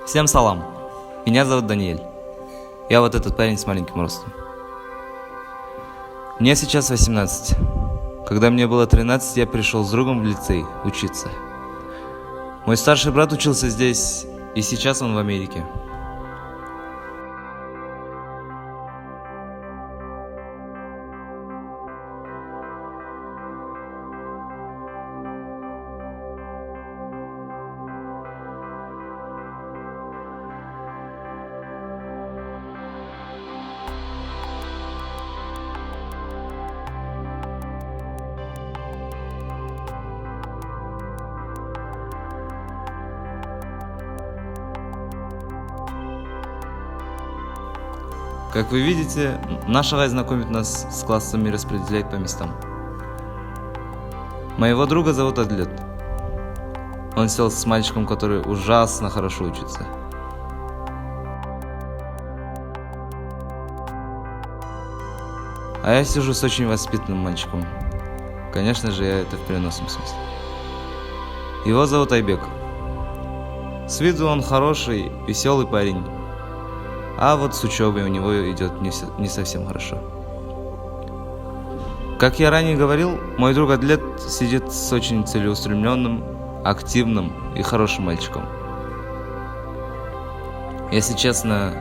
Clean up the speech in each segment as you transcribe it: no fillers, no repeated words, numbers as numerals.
Всем салам, меня зовут Даниэль, я вот этот парень с маленьким ростом. Мне сейчас 18, когда мне было 13, я пришел с другом в лицей учиться. Мой старший брат учился здесь, и сейчас он в Америке. Как вы видите, наша власть знакомит нас с классами и распределяет по местам. Моего друга зовут Адлет. Он сел с мальчиком, который ужасно хорошо учится. А я сижу с очень воспитанным мальчиком. Конечно же, я это в переносном смысле. Его зовут Айбек. С виду он хороший, веселый парень. А вот с учебой у него идет не совсем хорошо. Как я ранее говорил, мой друг Адлет сидит с очень целеустремленным, активным и хорошим мальчиком. Если честно,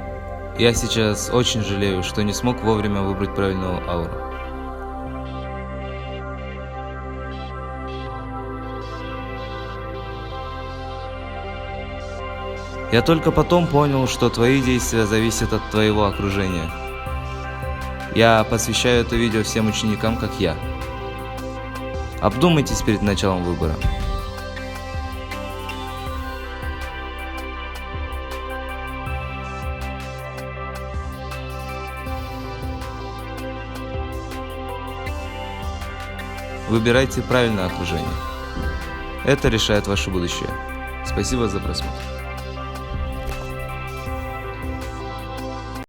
я сейчас очень жалею, что не смог вовремя выбрать правильную ауру. Я только потом понял, что твои действия зависят от твоего окружения. Я посвящаю это видео всем ученикам, как я. Обдумайтесь перед началом выбора. Выбирайте правильное окружение. Это решает ваше будущее. Спасибо за просмотр.